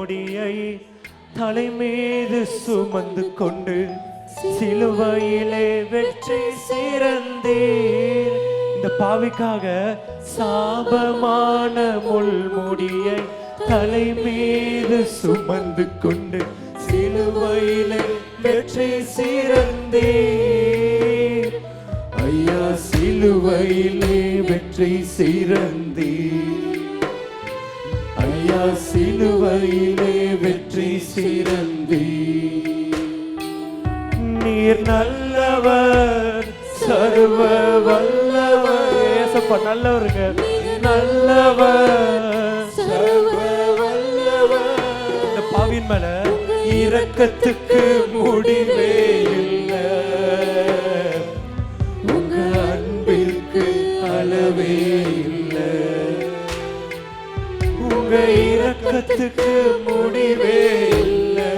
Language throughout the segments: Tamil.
முடியை தலை மீது சுமந்து கொண்டு சிலுவையிலே வெற்றி சிறந்தீர். இந்த பாவிக்காக சாபமான முள்முடியை தலை மீது சுமந்து கொண்டு சிலுவையிலே வெற்றி சிறந்தீர். ஐயா சிலுவையிலே வெற்றி சிறந்தீர். ஐயா சிலுவையிலே வெற்றி சிறந்தீர். நீர் நல்லவர், சர்வ வல்லவர். ஏசப்பா நல்லவருங்க, நல்லவர், சர்வ வல்லவர். இந்த பாவியின் மேல இரக்கத்துக்கு முடிவே இல்லை. உங்க அன்பிற்கு அளவே இல்லை. உங்க இரக்கத்துக்கு முடிவே இல்லை.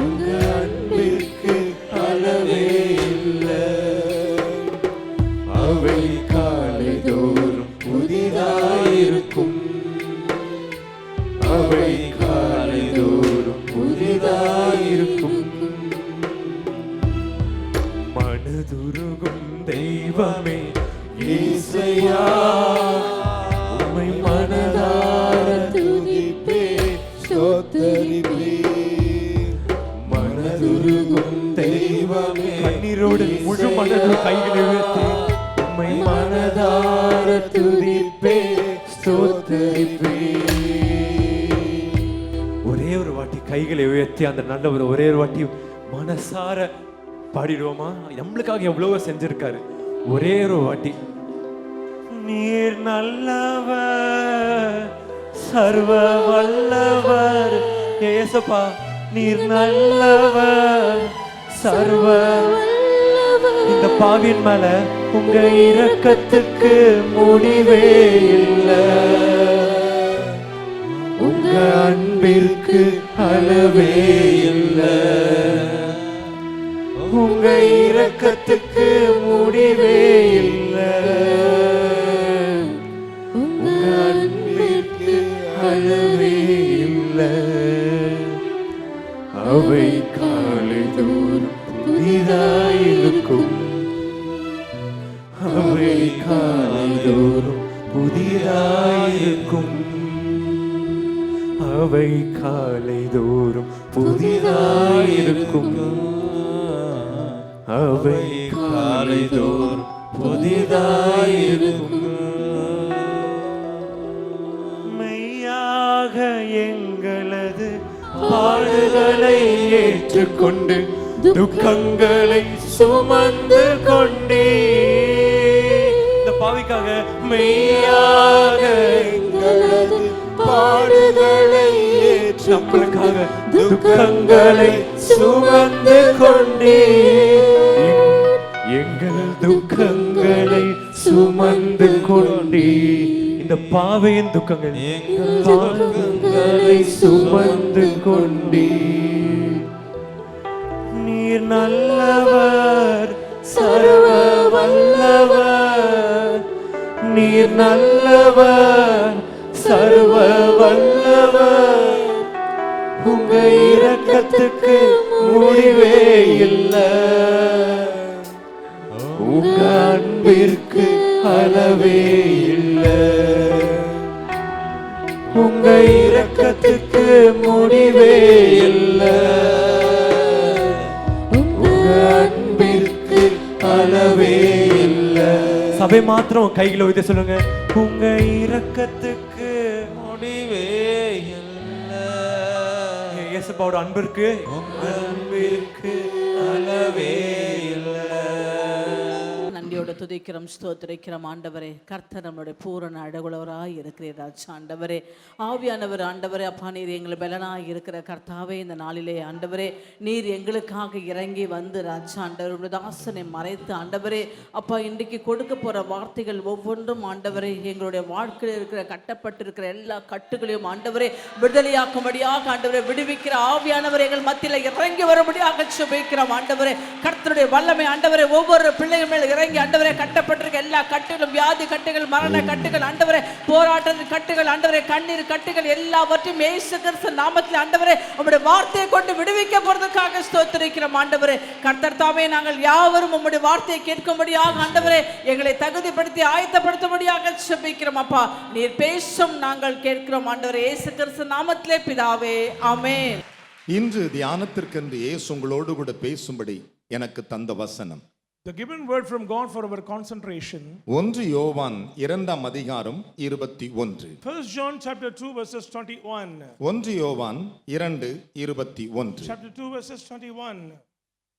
உங்க அன்பிற்கு அளவே இல்லை. அவை காலை தோறும் புதிதாயிருக்கும். அவை காலை தோறும் புதிதாயிருக்கும். மனதுருகும் தெய்வமே இயேசையா, உம்மை மனதார துதிப்பே ஸ்தோத்தரிப்பே. மனதுருகும் தெய்வமே, கண்ணீரோடு முழு மனது கைகளை உயர்த்தி உம்மை மனதார துதிப்பே ஸ்தோத்தரிப்பே. ஒரே ஒரு வாட்டி கைகளை உயர்த்தி அந்த நல்லவர் ஒரே ஒரு வாட்டி மனசார பாடிடுவோமா? நம்மளுக்காக எவ்வளவோ செஞ்சிருக்காரு. ஒரே ஒரு வாட்டி. நீர் நல்லவர், சர்வ வல்லவர். ஏசப்பா நீர் நல்லவர், சர்வ வல்லவர். இந்த பாவியின் மேல உங்க இரக்கத்துக்கு முடிவே இல்லை. உங்க அன்பிற்கு அளவே இல்லை. உங்க இரக்கத்துக்கு முடிவே இல்லை. உங்க அன்பிற்கு அளவே இல்லை. அவை காலை தோறும் புதிதாயிருக்கும். அவை காலை தோறும் புதிதாயிருக்கும். அவை காலை தோறும் புதிதாயிருக்கும். அவை காலை தோறும் புதிதாயிருக்கும். மெய்யாக எங்களது பாடுகளை ஏற்றுக்கொண்டு துக்கங்களை சுமந்து கொண்டே. இந்த பாவிக்காக மெய்யாக எங்களது பாடுகளை ஏற்று நம்மளுக்காக துக்கங்களை சுமந்து கொண்டே. எங்கள் துக்கங்களை சுமந்து கொண்டே. இந்த பாவையின் துக்கங்கள் துக்கங்களை சுமந்து கொண்டே. நீர் நல்லவர், சர்வ வல்லவர். நீர் நல்லவர், சர்வ வல்லவர். உங்க இரக்கத்துக்கு முடிவே இல்லை. உங்க அன்பிற்கு அளவே இல்லை. உங்க இரக்கத்துக்கு முடிவே இல்லை. உங்க அன்பிற்கு அளவே இல்லை. சபை மாத்திரம் கைகளை உயர்த்தி சொல்லுங்க, உங்க இரக்கத்துக்கு முடிவே இல்லை. இயேசுவோட அன்பிற்கு உங்க அன்பிற்கு அளவே இல்லை. நன்றியோட துதிக்கிறோம், ஸ்தோத்திரிக்கிறோம் ஆண்டவரே. கர்த்தர் நம்மளுடைய பூரண அழகுள்ளவராய் இருக்கிறீர் ராஜா. ஆண்டவரே ஆவியானவர் ஆண்டவரே, அப்பா நீர் எங்களை பலனாய் இருக்கிற கர்த்தாவே, இந்த நாளிலே ஆண்டவரே நீர் எங்களுக்காக இறங்கி வந்து ராஜா ஆண்டவர் தாசனை மறைத்து ஆண்டவரே அப்பா இன்றைக்கு கொடுக்க போகிற வார்த்தைகள் ஒவ்வொன்றும் ஆண்டவரே எங்களுடைய வாழ்க்கையில் இருக்கிற கட்டப்பட்டிருக்கிற எல்லா கட்டுகளையும் ஆண்டவரே விடுதலையாக்கும்படியாக ஆண்டவரை விடுவிக்கிற ஆவியானவர் எங்கள் மத்தியில் இறங்கி வரும்படியாக சுபிக்கிறோம் ஆண்டவரே. கர்த்தருடைய வல்லமை ஆண்டவரே ஒவ்வொரு பிள்ளைகள் மேல் இறங்கி ஆண்டவரே ஆண்டவரே கட்டப்பட்டிருக்க எல்லா கட்டுகளும், வியாதி கட்டுகள், மரண கட்டுகள் ஆண்டவரே, போராட்டத்தின் கட்டுகள் ஆண்டவரே, கண்ணீர் கட்டுகள் எல்லாவற்றையும் இயேசு கிறிஸ்து நாமத்தில் ஆண்டவரே உம்முடைய வார்த்தையை கொண்டு விடுவிக்கப்படுவதற்காக ஸ்தோத்திரிக்கிறோம் ஆண்டவரே. கர்த்தர் தாமே நாங்கள் யாவரும் உம்முடைய வார்த்தையை கேட்கும்படியாக ஆண்டவரே எங்களை தகுதிப்படுத்தி ஆயத்தப்படுத்தும்படியாக ஜெபிக்கிறோம் அப்பா. நீர் பேசும் நாங்கள் கேட்கிறோம் ஆண்டவரே, இயேசு கிறிஸ்து நாமத்திலே பிதாவே, ஆமென். இன்று தியானத்திற்கென்று இயேசு உங்களோடு கூட பேசும்படி எனக்கு தந்த வசனம் The given word from God for our concentration. 1 யோவான் 2 அதிகாரம் 21. 1 John chapter 2 verses 21. 1 யோவான் 2:21. Chapter 2 verses 21.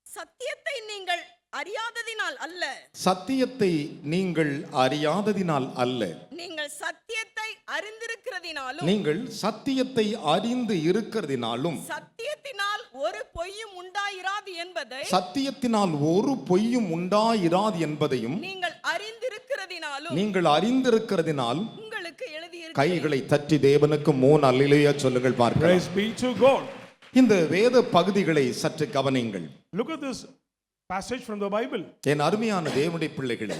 சத்தியத்தை நீங்கள் அறியாததினால் அல்ல, சத்தியத்தை நீங்கள் அறியாததினால் அல்ல, நீங்கள் சத்தியத்தை அறிந்திருக்கிறதினாலும், நீங்கள் சத்தியத்தை அறிந்து இருக்கிறதினாலும், சத்தியத்தினால் ஒரு பொய்யும் உண்டாயிராது என்பதை, சத்தியத்தினால் ஒரு பொய்யும் உண்டாயிராது என்பதையும் நீங்கள் அறிந்திருக்கிறதினாலும், நீங்கள் அறிந்திருக்கிறதினால் உங்களுக்கு எழுதியிருக்கிறேன். கைகளை தட்டி தேவனுக்கு 3 அல்லேலூயா சொல்லுங்கள் பார்க்கலாம். Praise be to God. இந்த வேத பகுதிகளை சற்று கவனியுங்கள். Look at this passage from the Bible. என் அருமையான தேவனுடைய பிள்ளைகளே,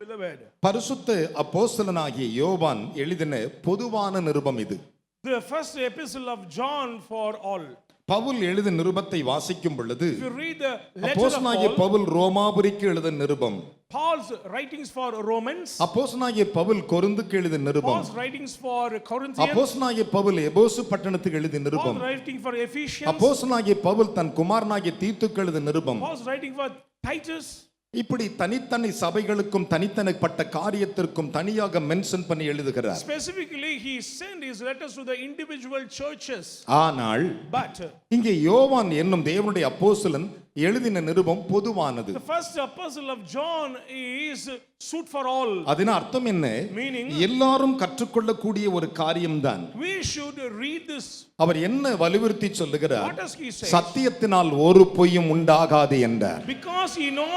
Beloved, பரிசுத்த அப்போஸ்தலனாகிய யோவான் எழுதின பொதுவான நிருபம் இது. the first epistle of John for all. Pavul எழுதின நிருபத்தை வாசிக்கும் பொழுது If you read the letter of அப்போஸ்தலனாகிய Paul, பவுல் ரோமாபுரிக்கு எழுதின நிருபம், Paul's writings for Romans, அப்போஸ்தலனாகிய பவுல் கொரிந்துக்கு எழுதின நிருபம், Paul's writings for Corinthians, அப்போஸ்தலனாகிய பவுல் எபேசு பட்டணத்துக்கு எழுதின நிருபம், Paul's writing for Ephesians, அப்போஸ்தலனாகிய பவுல் தன் குமாரனாகிய தீத்துக்கு எழுதின நிருபம், Paul's writing for Titus. இப்படி தனித்தனி சபைகளுக்கும் தனித்தனிப்பட்ட காரியத்திற்கும் தனியாக மென்ஷன் பண்ணி எழுதுகிறார். Specifically, he sent his letters to the individual churches. ஆனால் But இங்கே யோவான் என்னும் தேவனுடைய அப்போஸ்தலன் எழுதின நிருபம் பொதுவானது. the first epistle of John is suit for all. அதன் அர்த்தம் என்ன? Meaning, எல்லாரும் கற்றுக்கொள்ளக்கூடிய ஒரு காரியம்தான். we should read this. அவர் என்ன வலியுறுத்தி சொல்லுகிறார்? What does he say? சத்தியத்தினால் ஒரு பொய்யும் உண்டாகாது என்றார். Because he know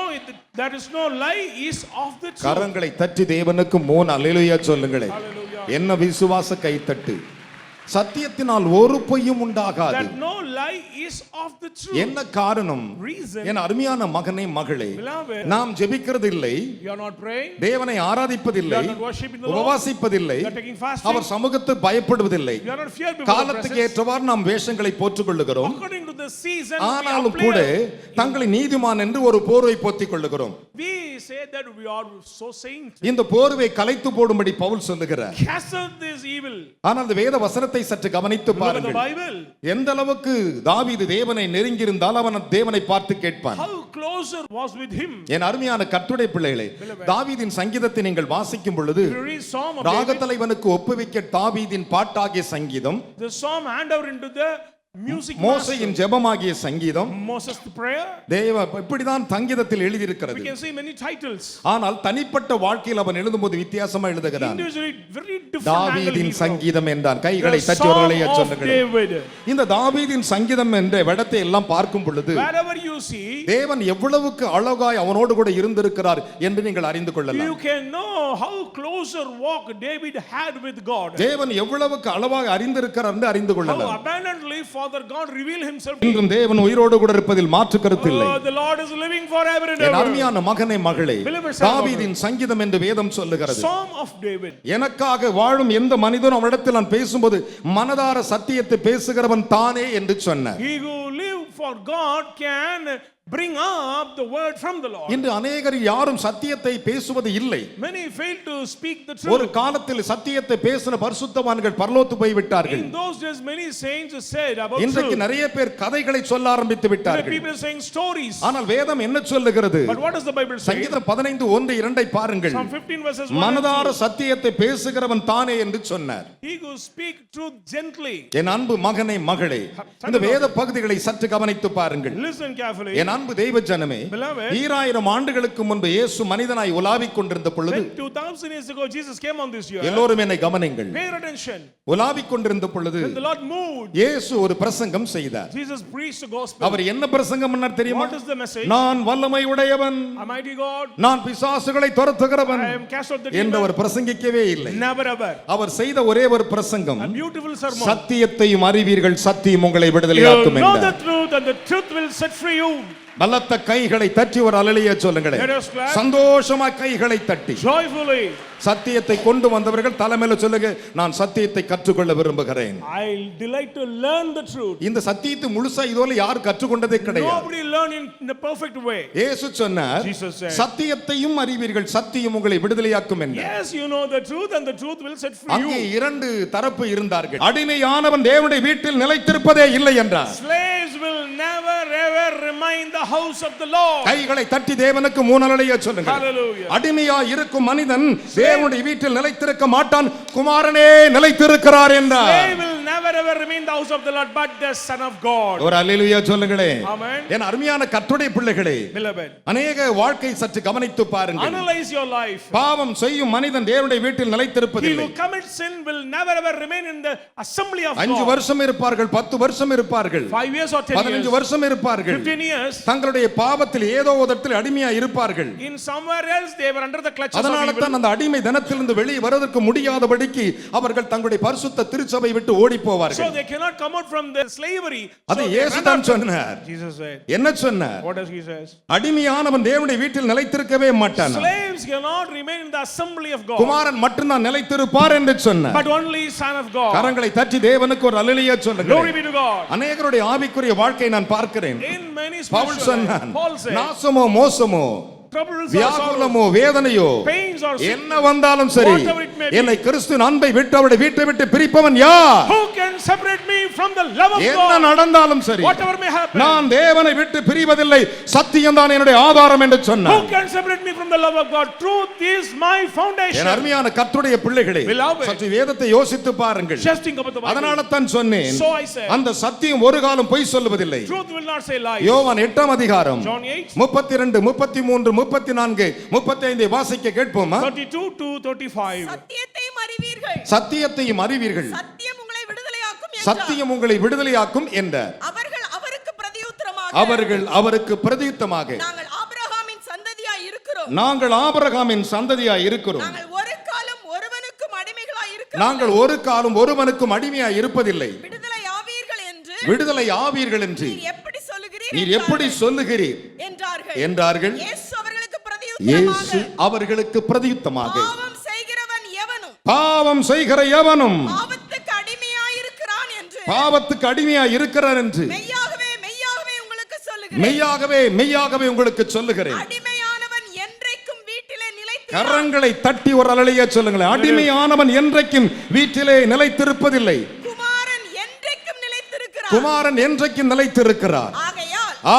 there is no lie is of the truth. கரங்களை தட்டி தேவனுக்கு 3 அல்லேலூயா சொல்லுங்களேன். Hallelujah. என்ன விசுவாச கைத்தட்டு. சத்தியத்தினால் ஒரு பொய்யும் உண்டாகாது. That no lie is of the truth. என்ன காரணம்? Reason. என் அருமையான மகனே மகளே, Beloved, நாம் ஜெபிக்கிறது இல்லை, you are not praying, தேவனை ஆராதிப்பதில்லை, you are not worshiping the Lord, உபவாசிப்பதில்லை, you are taking fasting, அவர் சமூகத்துக்கு பயப்படுவதில்லை, you are not fear before the காலத்துக்கு presence. ஏற்றவாறு நாம் வேஷங்களை போட்டுக் கொள்ளுகிறோம். According to the season, ஆனாலும் கூட தங்களை நீதிமான் என்று ஒரு போர்வை போத்திக் கொள்ளுகிறோம். we say that we are so saint. இந்த போர்வை கலைத்து போடும்படி பவுல் சொல்லுகிறார். Cast out this evil. ஆனால் இந்த வேத வசனத்தை சற்று கவனித்து Look at the பாருங்கள். Bible. எந்த அளவுக்கு தாவீது தேவனை நெருங்கி இருந்தால் அவன் தேவனை பார்த்து கேட்பான். How closer was with him. என் அருமையான கர்த்தருடைய பிள்ளைகளே, தாவீதின் சங்கீதத்தை நீங்கள் வாசிக்கும் பொழுது If you read Psalm of David, ராகத்தலைவனுக்கு ஒப்புவிக்க தாவீதின் பாட்டாகிய சங்கீதம், the psalm hand over into the music மோசேயின் master. ஜெபமாகிய சங்கீதம், Moses the prayer. தேவ இப்படிதான் சங்கீதத்தில் எழுதியிருக்கிறது. We can see many titles. ஆனால் தனிப்பட்ட வாழ்க்கையில் அவன் எழுதும்போது வித்தியாசமா எழுதுகிறான். Individually very different தாவீதின் angle. சங்கீதம் என்றான். கைகளை The தட்டி Psalm ஒருவரையே of சொல்லுங்கள். David. இந்த தாவீதின் சங்கீதம் என்ற இடத்தை எல்லாம் பார்க்கும் பொழுது Wherever you see, தேவன் எவ்வளவுக்கு அழகாய் அவனோடு கூட இருந்திருக்கிறார் என்று நீங்கள் அறிந்து கொள்ளலாம். you can know how closer walk David had with God. தேவன் எவ்வளவுக்கு அளவாக அறிந்திருக்கிறார் என்று அறிந்து How கொள்ளலாம். abundantly Father God revealed himself to இன்றும் தேவன் உயிரோடு கூட இருப்பதில் மாற்று கருத்தில்லை. Oh, the Lord is living forever and N ever. அருமையான மகனே மகளே, Believers are தாவீதின் சங்கீதம் என்று வேதம் சொல்லுகிறது. Psalm of David. எனக்காக வாழும் எந்த மனிதனும் அவனிடத்தில் நான் பேசும்போது மனதார சத்தியத்தை பேசுகிறவன் தானே என்று சொன்னார். He who live for God can bring up the word from the Lord. இன்று அநேகர் யாரும் சத்தியத்தை பேசுவது இல்லை. Many fail to speak the ஒரு truth. காலத்தில் சத்தியத்தை பேசின பரிசுத்தவான்கள் பரலோகத்து போய் விட்டார்கள். In those days many saints said about இன்றைக்கு truth. நிறைய பேர் கதைகளை சொல்ல ஆரம்பித்து There are விட்டார்கள். people saying stories. ஆனால் வேதம் என்ன சொல்லுகிறது? But what does the Bible say? சங்கீதம் 15:1-2 பாருங்கள். Psalm 15 verses 1 and மனதார 2. சத்தியத்தை பேசுகிறவன் தானே என்று சொன்னார். He who speak truth gently. என் அன்பு மகனே மகளே, இந்த வேத பகுதிகளை சற்று கவனித்து பாருங்கள். Listen carefully. என் அன்பு தெய்வ ஜனமே, Beloved, 2000 ஆண்டுகளுக்கு முன்பு இயேசு மனிதனாய் உலாவிக் கொண்டிருந்த பொழுது, when 2000 years ago Jesus came on this earth, எல்லோரும் என்னை கவனிங்கள், pay attention. உலாவிக் கொண்டிருந்த பொழுது When the Lord moved, இயேசு ஒரு பிரசங்கம் செய்தார். Jesus preached the gospel. அவர் என்ன பிரசங்கம் பண்ணார் தெரியுமா? What is the message? நான் வல்லமை உடையவன், A mighty God, நான் பிசாசுகளை துரத்துகிறவன் I am cast out the என்று demon. அவர் பிரசங்கிக்கவே இல்லை. Never ever. அவர் செய்த ஒரே ஒரு பிரசங்கம், A beautiful sermon. சத்தியத்தையும் அறிவீர்கள், சத்தியம் உங்களை You விடுதலையாக்கும் know the என்றார். truth truth and the truth will set free you. பலத்த கைகளை தட்டி ஒரு அல்லேலூயா சொல்லுங்களேன். Let us clap. சந்தோஷமா கைகளை தட்டி Joyfully. சத்தியத்தை கொண்டு வந்தவர்கள் தலைமையில சொல்லுங்க, நான் சத்தியத்தை கற்றுக்கொள்ள விரும்புகிறேன். I delight to learn the truth. இந்த சத்தியத்தை முழுசா இதுவரை யார் கற்றுக்கொண்டதே கிடையாது. Nobody learn in a perfect way. இயேசு சொன்னார், Jesus said, சத்தியத்தையும் அறிவீர்கள், சத்தியம் உங்களை விடுதலையாக்கும் என்றார். yes, you know the truth and the truth will set free அங்கே you. இரண்டு தரப்பு இருந்தார்கள். அடிமையானவன் தேவனுடைய வீட்டில் நிலைத்திருப்பதே இல்லை என்றார். Slaves will never ever remain the house of the Lord. கைகளை தட்டி தேவனுக்கு மூணலையா சொல்லுங்க. Hallelujah. அடிமையா இருக்கும் மனிதன் தேவனுடைய வீட்டில் நிலைத்திருக்க மாட்டான், குமாரனே நிலைத்திருக்கிறார் என்றார். Slave will never ever remain the house of the Lord, but the Son of God. ஒரு அல்லேலூயா சொல்லுங்களே. Amen. என் அருமையான கர்த்தருடைய பிள்ளைகளே, Beloved, அநேக வாழ்க்கை சற்று கவனித்து பாருங்கள். analyze your life. பாவம் செய்யும் மனிதன் தேவனுடைய வீட்டில் He நிலைத்திருப்பதில்லை. who commits sin will never ever remain in the assembly of 5 God. வருஷம் இருப்பார்கள், 10 வருஷம் இருப்பார்கள், 5 years or 10 15 years, வருஷம் இருப்பார்கள். 15 years. தங்களுடைய பாவத்தில் ஏதோ விதத்தில் அடிமையா இருப்பார்கள். In somewhere else they were under the clutches of அதனால evil. தான் அந்த அடிமை தனத்திலிருந்து வெளியே வருவதற்கு முடியாதபடிக்கு அவர்கள் தங்களுடைய பரிசுத்த திருச்சபை விட்டு ஓடி So போவார்கள். they cannot come out from the slavery. அது So they இயேசு run தான் after- சொன்னார். Jesus said. என்ன சொன்னார்? What does he says? அடிமையானவன் தேவனுடைய வீட்டில் நிலைத்திருக்கவே மாட்டான், Slaves cannot remain in the assembly of God, குமாரன் மட்டும்தான் நிலைத்திருப்பார் என்று சொன்னார். but only Son of God. கரங்களை தட்டி தேவனுக்கு ஒரு அல்லேலூயா சொல்லுங்க. Glory be to God. அநேகருடைய ஆவிக்குரிய வாழ்க்கையை நான் பார்க்கிறேன். In many பவுல் spiritual சொன்னான், life, Paul said, நாசமோ மோசமோ troubles or sorrows, வியாகுலமோ வேதனையோ pains or sickness, என்ன வந்தாலும் சரி, whatever it may be, என்னை கிறிஸ்துவின் அன்பை விட்டு அவருடைய வீட்டை விட்டு பிரிப்பவன் யார்? who can separate me from the love of என்ன God? நடந்தாலும் சரி, Whatever may happen, நான் தேவனை விட்டு பிரிவதில்லை, சத்தியம் தான் என்னுடைய ஆதாரம் என்று who சொன்னார். can separate me from the love of God? Truth is my N foundation. அருமையான கர்த்தருடைய பிள்ளைகளே, Beloved, சற்று வேதத்தை யோசித்து பாருங்கள். just think about the Bible. அதனால தான் சொன்னேன், So I said, அந்த சத்தியம் ஒரு காலம் பொய் சொல்லுவதில்லை. truth will not say lies. யோவான் 8ஆம் அதிகாரம் John 8, 32, 33, 34, 35 வாசிக்க கேட்போமா? 32 to 35. சத்தியத்தையும் அறிவீர்கள், சத்தியத்தையும் அறிவீர்கள், சத்தியம் உங்களை விடுதலையாக்கும் என்றார். சத்தியம் உங்களை விடுதலையாக்கும் என்றார். அவர்கள் அவருக்கு பிரதியுத்தரமாக, அவர்கள் அவருக்கு பிரதியுத்தமாக, நாங்கள் ஆபிரகாமின் சந்ததியாய் இருக்கிறோம், நாங்கள் ஆபிரகாமின் சந்ததியாய் இருக்கிறோம், நாங்கள் ஒரு காலம் ஒருவனுக்கும் அடிமைகளாய் இருக்கிறோம், நாங்கள் ஒரு காலம் ஒருவனுக்கும் அடிமையாய் இருப்பதில்லை, விடுதலை ஆவீர்கள் என்று விடுதலை ஆவீர்கள் என்று நீர் எப்படி சொல்லுகிறீர் நீர் எப்படி சொல்லுகிறீர் என்றார்கள். இயேசு அவர்களுக்கு இயேசு பிரதியுத்தரமாக, அவர்களுக்கு பிரதியுத்தமாக, பாவம் செய்கிறவன் எவனும் பாவம் செய்கிற எவனும் பாவத்துக்கு அடிமையாய் இருக்கிறான் என்று பாவத்துக்கு அடிமையாய் இருக்கிறார் என்று மெய்யாகவே மெய்யாகவே உங்களுக்கு சொல்லுகிறேன். மெய்யாகவே மெய்யாகவே உங்களுக்கு சொல்லுகிறேன். அடிமையானவன் என்றைக்கும் வீட்டிலே நிலைத்து கரங்களை தட்டி ஒரு அல்லேலூயா சொல்லுங்களேன். அடிமையானவன் என்றைக்கும் வீட்டிலே நிலைத்திருப்பதில்லை, குமாரன் என்றைக்கும் நிலைத்திருக்கிறார். குமாரன் என்றைக்கும் நிலைத்திருக்கிறார்.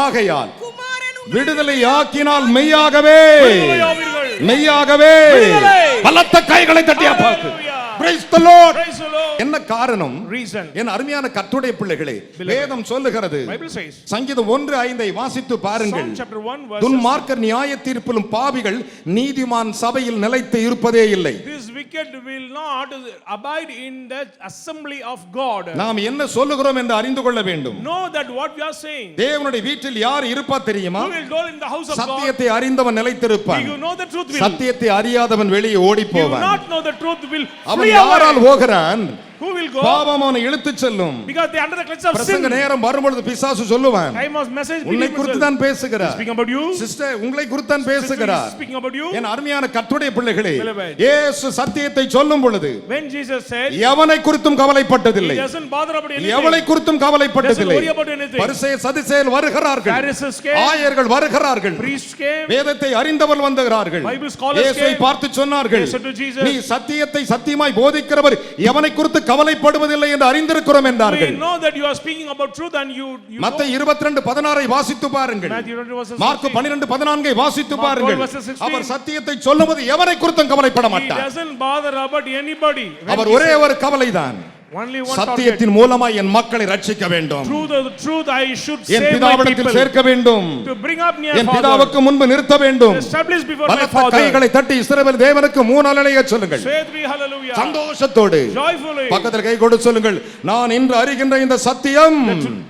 ஆகையால் குமாரன் உங்களை விடுதலை ஆக்கினால் மெய்யாகவே விடுதலையாவீர்கள். மெய்யாகவே விடுதலை. பலத்த கைகளை தட்டி அப்பாக்கு. Hallelujah. Praise the Lord. Praise the Lord. என்ன காரணம்? Reason. என் அருமையான கர்த்தருடைய பிள்ளைகளே, வேதம் சொல்லுகிறது, Bible says, சங்கீதம் 1:5 வாசித்து பாருங்கள். Psalm chapter 1 verse, துன்மார்க்கர் நியாய தீர்ப்பிலும் பாவிகள் நீதிமான் சபையில் நிலைத்து இருப்பதே இல்லை. this wicked will not abide in the assembly of God. நாம் என்ன சொல்லுகிறோம் என்று அறிந்து கொள்ள வேண்டும். Know that what we are saying. தேவனுடைய வீட்டில் யார் இருப்பா தெரியுமா? Who will dwell in the house of God? சத்தியத்தை அறிந்தவன் நிலைத்திருப்பான், You know the truth will. சத்தியத்தை அறியாதவன் வெளியே ஓடி You போவான். not know the truth will அவன் flee யாரால் away. போகிறான்? Who will go? பாவம் அவனை இழுத்துச் செல்லும். Because they are under the clutches of பிரசங்க sin. நேரம் வரும்பொழுது பிசாசு சொல்லுவான், Time of message. உன்னை குறித்து தான் பேசுகிறார். Speaking about you. சிஸ்டர், உங்களை குறித்து தான் Sister பேசுகிறார். is speaking about you. என் அருமையான கர்த்தருடைய பிள்ளைகளே, Beloved. இயேசு சத்தியத்தை சொல்லும் பொழுது When Jesus said, எவனை குறித்தும் he கவலைப்பட்டதில்லை, doesn't bother about anything. எவளை குறித்தும் Doesn't கவலைப்பட்டதில்லை. worry about anything. பரிசேயர் சதுசேயர் வருகிறார்கள், Pharisees came. ஆயர்கள் வருகிறார்கள், Priests came. வேதத்தை அறிந்தவர் வந்தார்கள். Bible scholars இயேசுவை came. பார்த்து சொன்னார்கள், They said to Jesus, நீ சத்தியத்தை சத்தியமாய் போதிக்கிறவர் எவனை குறித்து கவலைப்படுவதில்லை என்று அறிந்திருக்கிறோம் We என்றார்கள். know that you are speaking about truth and you know. மத்தேயு 22:16 வாசித்து பாருங்கள். Matthew 20 verses mark 16. 12:14 வாசித்து Mark பாருங்கள். 12 verses 16. அவர் சத்தியத்தை சொல்லுவது எவனை குறித்தும் கவலைப்பட He மாட்டார். doesn't bother about anybody. When our he ஒரே said, ஒரு கவலைதான், only one target. சத்தியத்தின் மூலமாய் என் மக்களை ரட்சிக்க வேண்டும், Through the truth I should N save my பிதாவிடத்தில் people. சேர்க்க வேண்டும், To bring up near N Father. பிதாவுக்கு முன்பு நிறுத்த வேண்டும். Establish before my பலத்த Father. கைகளை தட்டி இஸ்ரவேல் தேவனுக்கு 3 அல்லேலூயா சொல்லுங்கள். Say 3 hallelujah. சந்தோஷத்தோடு Joyfully. பக்கத்தில் கை கொடு சொல்லுங்கள், நான் இன்று அறிகின்ற இந்த சத்தியம்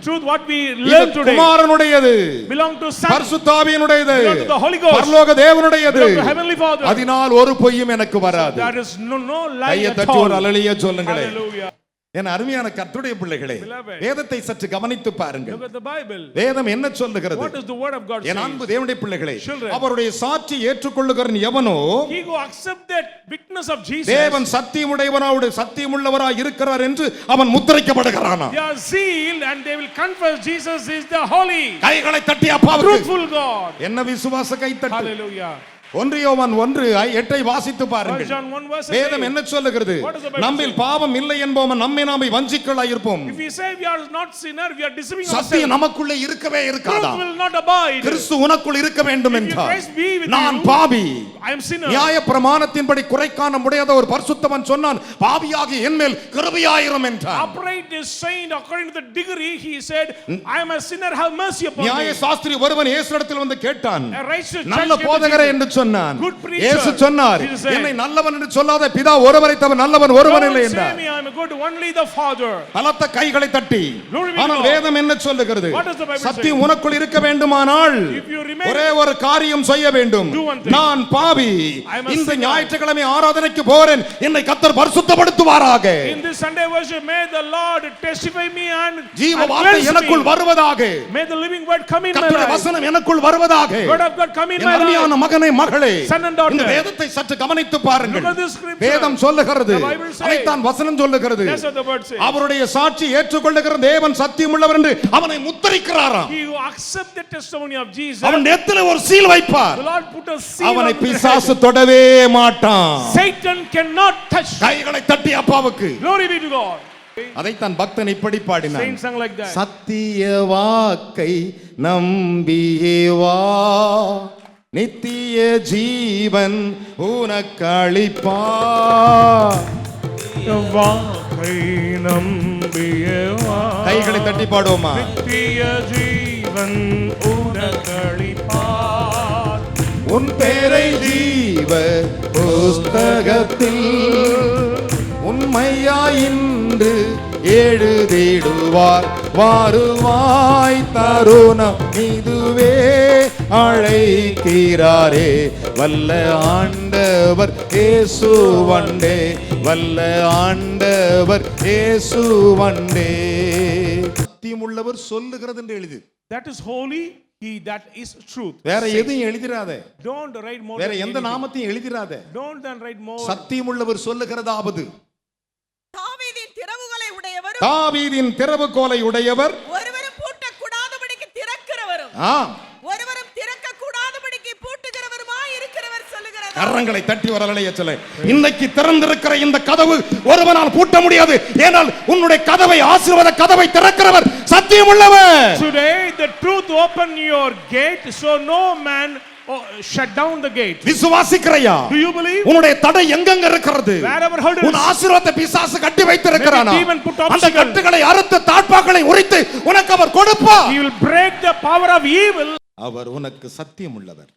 Truth what we இது learn today குமாரனுடையது, belong to Son. பரிசுத்தாவியினுடையது, Belong to the Holy Ghost. பரலோக தேவனுடையது. Belong to Heavenly Father. அதனால் ஒரு பொய்யும் எனக்கு வராது. There is no lie கையை at தட்டி all. ஒரு அல்லேலூயா சொல்லுங்களேன். Hallelujah. என் அருமையான கர்த்தருடைய பிள்ளைகளே, Beloved. வேதத்தை சற்று கவனித்து பாருங்கள். Look at the Bible. வேதம் என்ன சொல்லுகிறது? What does the word of God N say? அன்பு தேவனுடைய பிள்ளைகளே, Children. அவருடைய சாட்சி ஏற்றுக்கொள்ளுகிறவன் எவனோ He who accept that witness of Jesus, தேவன் சத்தியமுடையவனோடு சத்தியமுள்ளவராய் இருக்கிறார் என்று அவன் முத்திரைக்கப்படுகிறானா. they are sealed and they will confess Jesus is the holy, கைகளை தட்டி அப்பாவுக்கு truthful God. என்ன விசுவாச கைத்தட்டு. Hallelujah. 1 யோவான் 1:8 வாசித்து 1 பாருங்கள். John 1:8. வேதம் என்ன சொல்லுகிறது? What does the Bible நம்மில் say? பாவம் இல்லை என்பவன் நம்மை நாமே வஞ்சிக்கலாய் இருப்போம். If we say we are not sinner, we are deceiving சத்தியம் ourselves. நமக்குள்ளே இருக்கவே இருக்காதா? Truth will not abide. கிறிஸ்து உனக்குள் இருக்க வேண்டும் If your என்றார். Christ be with நான் you, பாவி. I am sinner. நியாய பிரமாணத்தின்படி குறைக்காண முடியாத ஒரு பரிசுத்தவன் சொன்னான், பாவியாகி என்மேல் கிருபையாயிரும் என்றார். Upright is saint according to the degree. He said, I am a sinner, have mercy upon நியாய me. சாஸ்திரி ஒருவன் இயேசுவிடத்தில் வந்து கேட்டான், A righteous நல்ல judge came to போதகரே Jesus. என்று சொன்னான். Good preacher. இயேசு சொன்னார், Jesus said, என்னை நல்லவன் என்று சொல்லாத பிதா ஒருவரை தவிர நல்லவன் ஒருவன் இல்லை Don't say என்றார். me, I am good, only the Father. பலத்த கைகளை தட்டி. Glory be to ஆனால் God. வேதம் என்ன சொல்லுகிறது? What does the Bible சத்தியம் say? உனக்குள் இருக்க வேண்டுமானால் If you remain- ஒரே ஒரு காரியம் செய்ய வேண்டும். Do one thing. நான் பாவி, I am a இந்த sinner. ஞாயிற்றுக்கிழமை ஆராதனைக்கு போறேன், என்னை கர்த்தர் பரிசுத்தப்படுத்துவாராக. In this Sunday worship, may the Lord testify me and ஜீவ and வார்த்தை cleanse எனக்குள் me. வருவதாக. May the living word come in my கர்த்தருடைய life. வசனம் எனக்குள் வருவதாக. Word of God come in N my அருமையான life. மகனே மகளே, Son and daughter. இந்த வேதத்தை சற்று கவனித்து பாருங்கள். Look at this scripture. வேதம் சொல்லுகிறது, The Bible says. அதைத்தான் வசனம் சொல்லுகிறது. That's what the word says. அவருடைய சாட்சி ஏற்றுக்கொள்ளுகிற தேவன் சத்தியமுள்ளவர் என்று அவனை முத்திரிக்கிறாராம். He who accept the testimony of Jesus, அவன் நெத்தில ஒரு சீல் வைப்பார். the Lord put a seal அவனை on his பிசாசு head. தொடவே மாட்டான். Satan cannot touch. கைகளை தட்டி அப்பாவுக்கு. Glory be to God. அதைத்தான் பக்தன் இப்படி பாடினான். Saints sung like that. சத்திய வாக்கை நம்பியே வா, நித்திய ஜீவன் உனக்களிப்பா. வாக்கை நம்பியவா, கைகளை தட்டி பாடுவோமா? நித்திய ஜீவன் உனக்களிப்பார். உன் பேரை ஜீவ புஸ்தகத்தில் உண்மையாயின்று எழுதிடுவார். வாருவாய் தருணம் இதுவே அழைக்கிறாரே, வல்ல ஆண்டவர் இயேசு வந்தே, வல்ல ஆண்டவர் இயேசு வந்தே. சத்தியமுள்ளவர் சொல்லுகிறது என்று எழுது. That is holy, he that is truth. வேற எதையும் எழுதிராதே. Don't write more வேற than எந்த anything. நாமத்தையும் எழுதிராதே. Don't then write more. சத்தியமுள்ளவர் சொல்லுகிறதாவது, தாவீதின் திறவுகளை உடையவரும் தாவீதின் திறவுகோலை உடையவர், ஒருவரும் பூட்டக்கூடாதபடிக்கு திறக்கிறவரும் ஆம், ஒருவரும் திறக்க கூடாதபடிக்கு பூட்டுகிறவருமாய் இருக்கிறவர் சொல்லுகிறது. கரங்களை தட்டி வரலைய சொல்ல. இன்னைக்கு திறந்திருக்கிற இந்த கதவு ஒருவனால் பூட்ட முடியாது. ஏனால் உன்னுடைய கதவை, ஆசீர்வாத கதவை திறக்கிறவர் சத்தியமுள்ளவர். Today the truth open your gate, so no man shut down the gate. விசுவாசிக்கிறையா? Do you believe? உன்னுடைய தடை எங்கெங்க இருக்கிறது? Wherever hurdles. உன் ஆசீர்வாதத்தை பிசாசு கட்டி வைத்திருக்கிறானா? Maybe demon put அந்த obstacle. கட்டுகளை அறுத்து தாழ்பாக்களை உரித்து உனக்கு அவர் கொடுப்பார். He will break the power of evil. அவர் உனக்கு சத்தியமுள்ளவர்.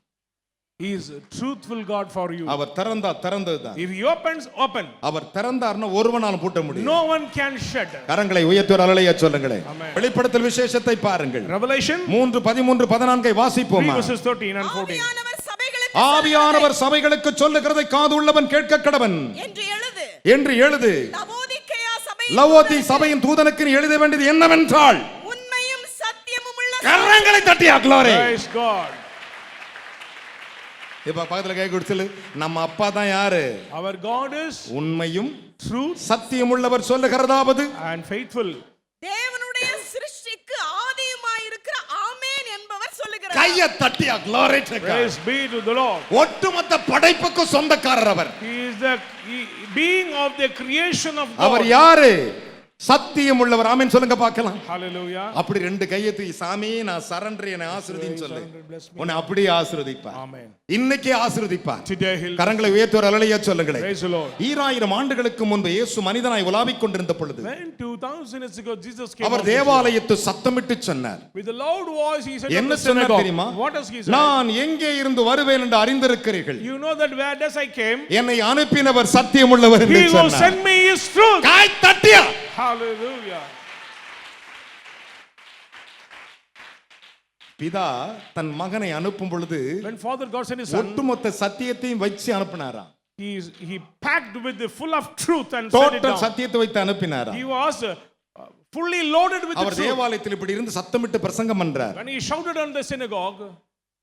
He is a truthful God for you. அவர் திறந்தா திறந்ததுதான். If he opens, open. அவர் திறந்தார்னா ஒருவனாலும் பூட்ட முடியும். No one can shut. கரங்களை உயர்த்தி ஒரு அலையா சொல்லுங்களேன். Amen. வெளிப்படுத்தல் விசேஷத்தை பாருங்கள். Revelation 3:13-14 வாசிப்போமா? 3:13 and 14. ஆவியானவர் சபைகளுக்கு ஆவியானவர் சபைகளுக்கு சொல்லுகிறதை காது உள்ளவன் கேட்க கடவன் என்று எழுது. என்று எழுது. லவோதிக்கேயா சபையின் லவோதி சபையின் தூதனுக்கு நீ எழுத வேண்டியது என்னவென்றால், உண்மையும் சத்தியமும் உள்ள கரங்களை தட்டி ஆக்லோரே. Praise God. இப்ப பக்கத்துல கை கொடுத்து, நம்ம அப்பா தான் யாரு? Our God is உண்மையும் truth சத்தியமுள்ளவர் சொல்லுகிறதாவது, and faithful. தேவனுடைய சிருஷ்டிக்கு ஆதியுமாய் இருக்கிற ஆமென் என்பவர் சொல்லுகிறார். கையை தட்டி ஆக்லோரே. Praise be to the Lord. ஒட்டுமொத்த படைப்புக்கு சொந்தக்காரர் அவர். He is the being of the creation of our God. யாரு? சத்தியம் உள்ளவர். ஆமென் சொல்லுங்க பார்க்கலாம். Hallelujah. அப்படி ரெண்டு கையை தூக்கி, சாமி நான் சரண்டர், என்னை ஆசீர்வதின்னு சொல்லு. உன்னை அப்படியே ஆசீர்வதிப்பார். Amen. இன்னைக்கே ஆசீர்வதிப்பார். Today he'll கரங்களை உயர்த்தி ஒரு அலையா சொல்லுங்களேன். praise the Lord. 2000 ஆண்டுகளுக்கு முன்பு இயேசு மனிதனாய் உலாவிக் கொண்டிருந்த பொழுது When 2000 years ago Jesus came our out this தேவாலயத்து சத்தமிட்டு சொன்னார். world, with a loud voice he said என்ன to the சொன்னார் synagogue. தெரியுமா? What does he say? நான் எங்கே இருந்து வருவேன் என்று அறிந்திருக்கிறீர்கள். You know that where does I came? என்னை அனுப்பினவர் சத்தியமுள்ளவர் என்று He who சொன்னார். sent me is truth. காய் தட்டியா. Hallelujah. பிதா தன் மகனை அனுப்பும் பொழுது When Father God sent his son, ஒட்டுமொத்த சத்தியத்தையும் வச்சு அனுப்பினாராம். he packed with the full of truth and set it total down. சத்தியத்தை வைத்து அனுப்பினார். He was fully loaded with the our truth. தேவாலயத்தில் இப்படி இருந்து சத்தமிட்டு பிரசங்கம் பண்றார். When he shouted on the synagogue,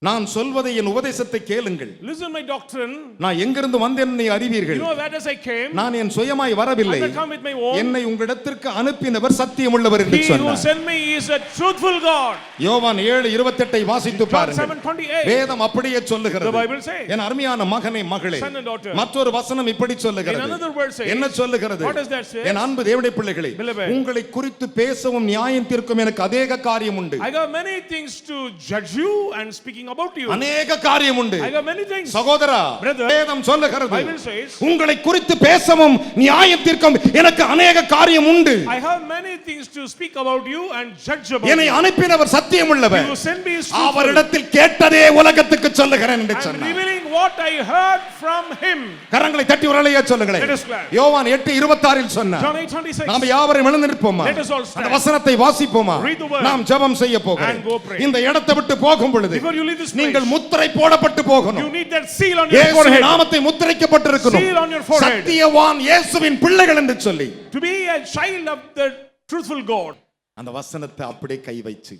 நான் சொல்வதை என் உபதேசத்தை கேளுங்கள். listen my doctrine. நான் எங்கிருந்து வந்தேன் என்னை அறிவீர்கள். You know where does I came? நான் என் சுயமாய் வரவில்லை. I did not come with my own. என்னை உங்களிடத்திற்கு அனுப்பினவர் சத்தியமுள்ளவர் என்று He who சொன்னார். sent me is a truthful God. யோவான் 7:28 வாசித்து John பாருங்கள். 7:28. வேதம் அப்படியே சொல்லுகிறது. The Bible says. என் அருமையான மகனே மகளே, Son and daughter. மற்றொரு வசனம் இப்படி சொல்லுகிறது. In another word says. என்ன சொல்லுகிறது? What does that say? என் அன்பு தேவனுடைய பிள்ளைகளே, Beloved. உங்களை குறித்து பேசவும் நியாயம் தீர்க்கும் எனக்கு அநேக காரியம் உண்டு. I got many things to judge you and speaking about you. அநேக காரியம் உண்டு. I got many things. சகோதரா, Brother. வேதம் சொல்லுகிறது. Bible says. உங்களை குறித்து பேசவும் நியாயம் தீர்க்கும் எனக்கு அநேக காரியம் உண்டு. I have many things to speak about you and judge about என்னை you. அனுப்பினவர் சத்தியமுள்ளவர். He who sent me is truthful. அவரிடத்தில் கேட்டதே உலகத்துக்கு சொல்லுகிறேன் என்று I am சொன்னார். revealing what I heard from him. கரங்களை தட்டி உரலையா சொல்லுங்களேன். Let us clap. யோவான் 8:26 சொன்னார். John 8:26. நாம் யாவரும் எழுந்து நிற்போமா? Let us all stand. அந்த வசனத்தை வாசிப்போமா? Read the word. நாம் ஜெபம் செய்ய போகிறோம். And go pray. இந்த இடத்தை விட்டு போகும் பொழுது Before you leave this place, நீங்கள் முத்திரை போடப்பட்டு போகணும். you need that seal on your இயேசுவின் forehead. நாமத்தை முத்திரைக்கப்பட்டிருக்கணும். Seal on your forehead. Satyavan இயேசுவின் பிள்ளைகள் என்று சொல்லி To be a child of the truthful God. அந்த வசனத்தை அப்படியே கை வைச்சு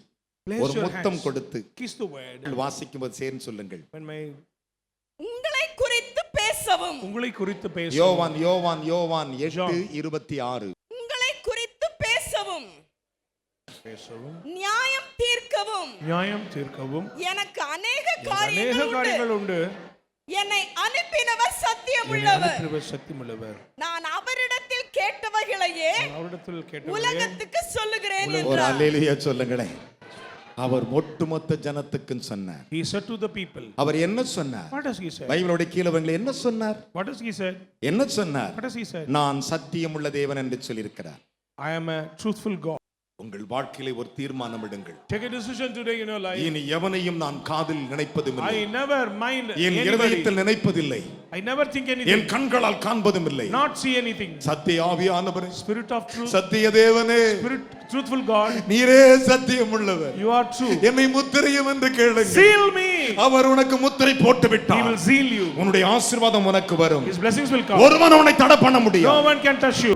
Place ஒரு your முத்தம் hands. கொடுத்து Kiss the word. வாசிக்கும்போது சேர்ந்து சொல்லுங்கள். When my உங்களை குறித்து பேசவும் உங்களை குறித்து பேச. யோவான் யோவான் யோவான் John. 8:26 உங்களை குறித்து பேசவும் பேசவும் நியாயம் தீர்க்கவும் நியாயம் தீர்க்கவும் எனக்கு அநேக அநேக காரியங்கள் உண்டு. காரியங்கள் உண்டு. என்னை அனுப்பினவர் என்னை சத்தியமுள்ளவர். அனுப்பினவர் சத்தியமுள்ளவர். நான் அவரிடத்தில் கேட்டவைகளையே அவரிடத்தில் கேட்டவர்களே உலகத்துக்கு சொல்லுகிறேன் ஒரு என்றார். அல்லேலூயா சொல்லுங்களேன். அவர் ஒட்டுமொத்த ஜனத்துக்கு சொன்னார். He said to the people. அவர் என்ன சொன்னார்? What does he say? பைபிளோட கீழவங்களே என்ன சொன்னார்? What does he say? என்ன சொன்னார்? What does he say? நான் சத்தியமுள்ள தேவன் என்று சொல்லியிருக்கிறார். I am a truthful God. உங்கள் வாழ்க்கையிலே ஒரு தீர்மானம் எடுங்கள். Take a decision today in your life. இனி எவனையும் நான் காதில் நினைப்பதும் இல்லை. I never mind N anybody. இருதயத்தில் நினைப்பதில்லை. I never think N anything. கண்களால் காண்பதும் இல்லை. Not see anything. சத்திய ஆவியானவரே, Spirit of truth. சத்திய தேவனே, Spirit, truthful God. நீரே சத்தியமுள்ளவர். You are true. என்னை முத்திரையும் என்று கேளுங்கள். Seal me. அவர் உனக்கு முத்திரை போட்டு He விட்டார். will seal you. உன்னுடைய ஆசீர்வாதம் உனக்கு வரும். His blessings will come. ஒருவன் உன்னை தடை பண்ண முடியும். No one can touch you.